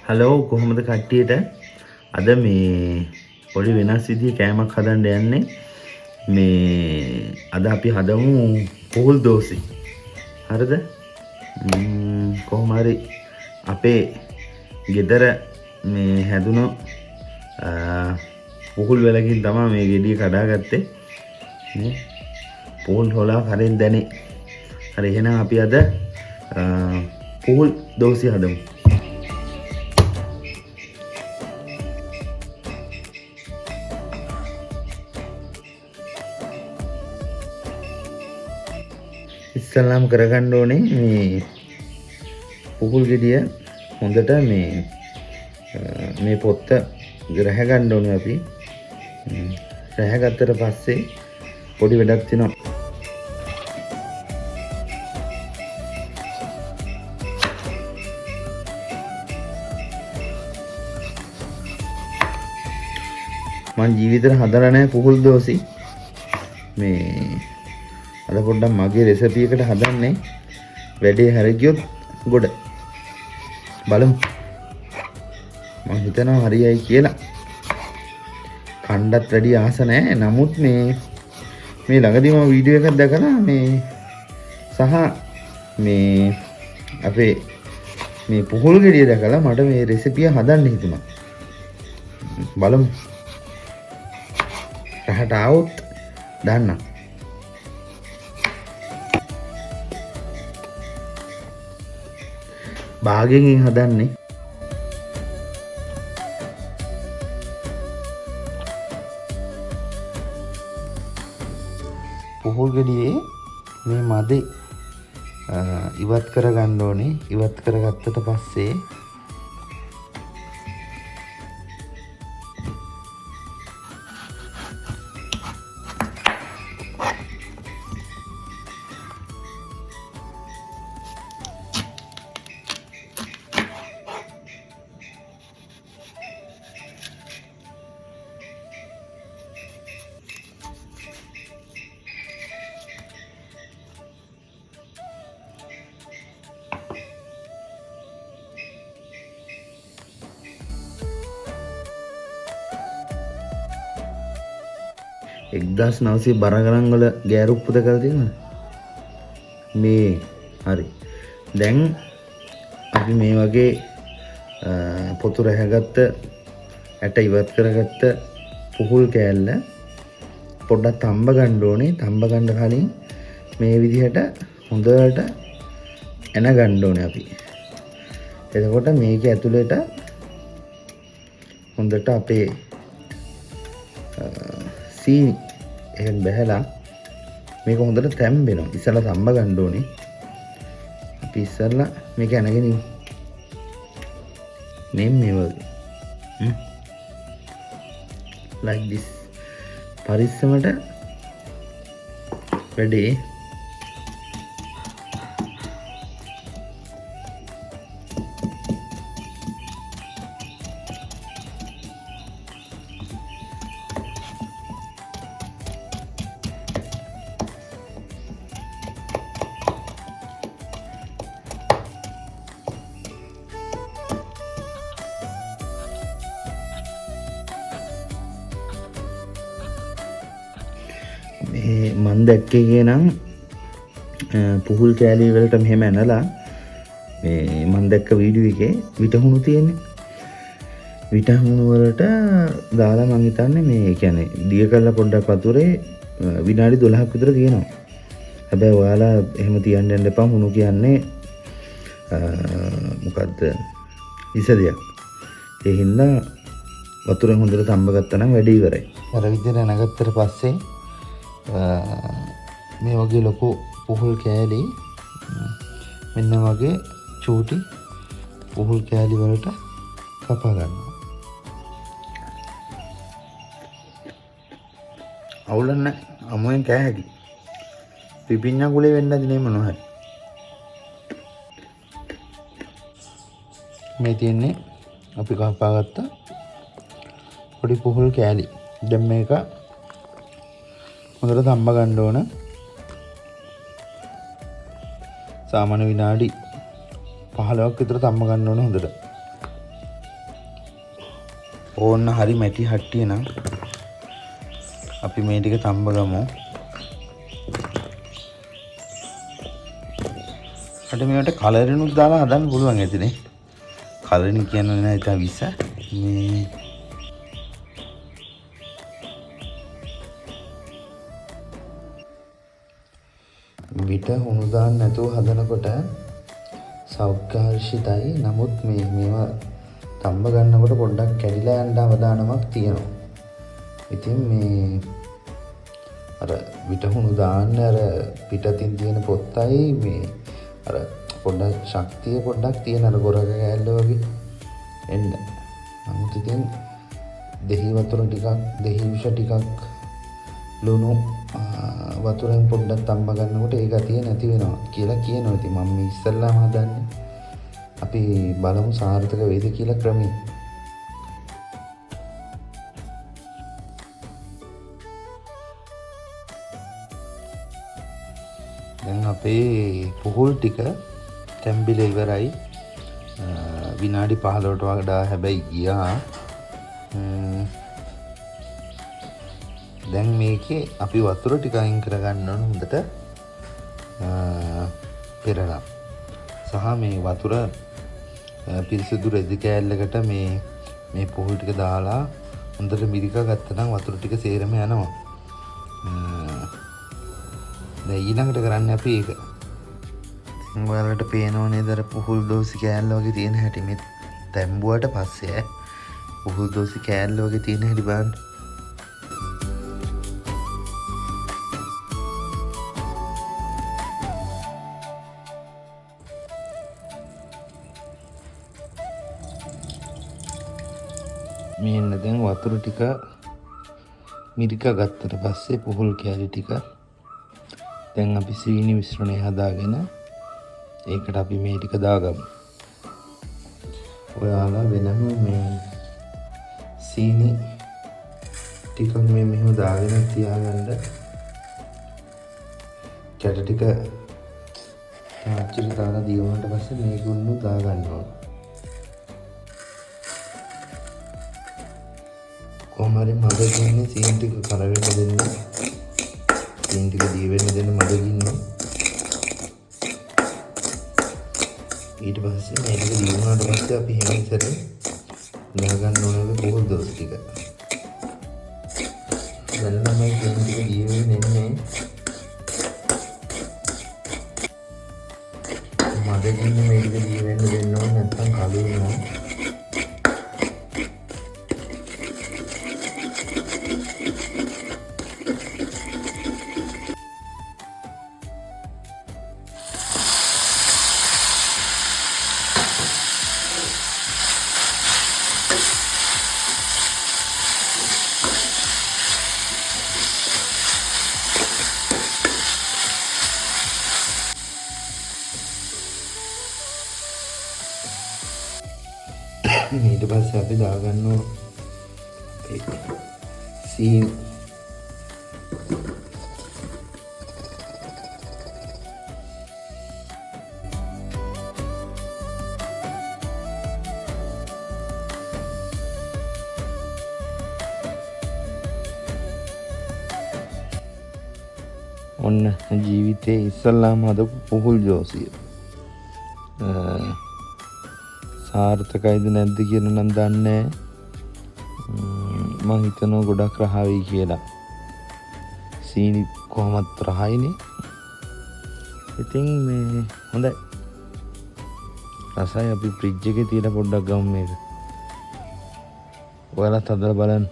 Hello කොහොමද කට්ටියට අද මේ පොඩි වෙනස් විදිහේ කෑමක් හදන්න යන්නේ මේ අද අපි හදමු පුහුල් දෝසි හරිද කොහොම හරි අපේ ගෙදර මේ හැදුණු පුහුල් වලකින් තමයි මේ ගෙඩිය කඩාගත්තේ නේ පුහුල් හොලා කරෙන් දැනේ හරි එහෙනම් අපි අද පුහුල් දෝසි හදමු ඉස්සල්ලාම කරගන්න ඕනේ මේ පුහුල් ගෙඩිය හොඳට මේ පොත්ත රැහැ ගන්න ඕනේ අපි රැහැ ගත්තට පස්සේ පොඩි වැඩක් තියෙනවා මං ජීවිතේ හදලා නැහැ පුහුල් දෝසි මේ අද පොඩ්ඩක් මගේ රෙසිපි එකට හදන්නේ වැඩේ හරි ගියොත් ගොඩ බලමු මම හිතනවා හරියයි කියලා කණ්ඩත් වැඩි ආස නැහැ නමුත් මේ ළඟදී මම වීඩියෝ එකක් දැකලා මේ සහ මේ අපේ මේ පුහුල් ගෙඩිය දැකලා මට මේ රෙසිපිය හදන්න හිතුණා බලමු රහට આવොත් දාන්න භාගයෙන් හදන්නේ පුහුල් ගෙඩියේ මේ මදේ ඉවත් කරගන්න ඕනේ ඉවත් කරගත්තට පස්සේ එක්දස් නවසී බර ගණන් වල ගෑරුප්පු දැකලා තියෙනවද මේ හරි දැන් අපි මේ වගේ පොතු රැහැගත්ත ඇට ඉවත් කරගත්ත පුහුල් කෑල්ල පොඩ්ඩක් තම්බ ගන්න ඕනේ තම්බ ගන්න කලින් මේ විදිහට හොඳට එන ගන්න ඕනේ අපි එතකොට මේක ඇතුළේට හොඳට අපේ සීනි එහෙන් බහැලා මේක හොඳට තැම්බෙනවා ඉස්සලා තම්බ ගන්න ඕනේ අපි ඉස්සලා මේක අනගෙන මේ වගේ like this පරිස්සමට වැඩේ මන් දැක්කේ නම් පුහුල් කෑලි වලට මෙහෙම ඇනලා මේ මන් දැක්ක වීඩියෝ එකේ විටහුණු තියෙන්නේ විටහුණු වලට දාලා මං හිතන්නේ මේ කියන්නේ දිය කරලා පොඩ්ඩක් වතුරේ විනාඩි 12ක් විතර තියෙනවා හැබැයි ඔයාලා එහෙම තියන්න යන්න එපා හුණු කියන්නේ මොකද්ද ඉසදියක් ඒ හින්දා වතුරෙන් හොඳට තම්බ ගත්තා නම් වැඩේ ඉවරයි අර විදිහට නැගත්තට පස්සේ මේ වගේ ලොකු පුහුල් කෑලි මෙන්න වගේ චූටි පුහුල් කෑලි වලට කපා ගන්නවා අවුලන්න අමුයෙන් කෑ හැකි පිපිඤ්ඤා කුලේ වෙන්න දිනේ මොනවා හරි මේ තියෙන්නේ අපි කපාගත්ත පොඩි පුහුල් කෑලි දැන් මේක හොඳට තම්බ ගන්න ඕන සාමාන්‍ය විනාඩි 15ක් විතර තම්බ ගන්න ඕන හොඳට ඕන්න හරි මැටි හට්ටිය නම් අපි මේ ටික තම්බ ගමු. අට මේකට කලරිනුත් දාලා හදන්න පුළුවන් ඇතිනේ. කලරින් කියන්නේ නෑ ඉතින් විස මේ විට හුණු දාන්න නැතුව හදනකොට සෞඛ්‍යහර්ෂිතයි. නමුත් මේවා තම්බ ගන්නකොට පොඩ්ඩක් කැඩිලා යන්න අවදානමක් තියෙනවා. ඉතින් මේ අර විට හුණු දාන්න අර පිටතින් තියෙන පොත්තයි මේ අර පොඩ්ඩක් ශක්තිය පොඩ්ඩක් තියෙන අර ගොරක කෑල්ල වගේ එන්න. නමුත් ඉතින් දෙහි වතුර ටිකක් දෙහි විෂ ටිකක් ලුණු වතුරෙන් පොඩ්ඩක් තම්බ ගන්නකොට ඒ ගතිය නැති වෙනවා කියලා කියනවා. ඉතින් මම මේ ඉස්සල්ලාම හදන්නේ. අපි බලමු සාර්ථක වේද කියලා ක්‍රමී. දැන් අපේ පුහුල් ටික තැම්බිලා ඉවරයි. විනාඩි 15ට වඩා හැබැයි ගියා. දැන් මේකේ අපි වතුර ටික අයින් කරගන්න ඕන හොඳට පෙරලා. සහ මේ වතුර පිරිසිදු රෙදි කෑල්ලකට මේ පුහුල් ටික දාලා හොඳට මිරිකා ගත්තනම් වතුර ටික සේරම යනවා. දැන් ඊළඟට කරන්නේ අපි ඒක. ඔයාලට පේනව නේද අර පුහුල් දෝසි කෑල්ල වගේ තියෙන හැටි. මේ තැම්බුවට පස්සේ පුහුල් දෝසි කෑල්ල වගේ තියෙන හැටි බලන්න. මෙන්න දැන් වතුර ටික මිරිකා ගත්තට පස්සේ පුහුල් කෑලි ටික දැන් අපි සීනි මිශ්‍රණය හදාගෙන ඒකට අපි මේ ටික දාගමු. ඔයාලා වෙනම මේ සීනි ටිකක් මේ මෙහෙම දාගෙන තියාගන්න. කැට ටික තාච්චිට දාලා දියුණාට පස්සේ මේක උන්නු දාගන්න ඕන. කොහොම හරි මඩගින්නේ සීනි ටික කරවෙන්න දෙන්න. සීනි ටික දී වෙන්න දෙන්න මඩගින්නේ. ඊට පස්සේ මේක දී වුණාට පස්සේ අපි හැමතිස්සෙම දාගන්න ඕනේ පුහුල් දෝසි ටික. දැන් නම් මේ සීනි ටික දී වෙන්නේ මඩගින්නේ මේක දී වෙන්න දෙන්න ඕනේ නැත්නම් කළු වෙනවා. ඊට පස්සේ අපි දාගන්නවා සීනි. ඔන්න ජීවිතේ ඉස්සල්ලාම හදපු පුහුල් දෝසිය. සාර්ථකයිද නැද්ද කියලා නම් දන්නේ මම හිතනවා ගොඩක් රහයි කියලා. සීනි කොහොමත් රහයිනේ. ඉතින් මේ හොඳයි. රසයි අපි ෆ්‍රිජ් එකේ තියලා පොඩ්ඩක් ගමු මේක. ඔයාලත් හදලා බලන්න.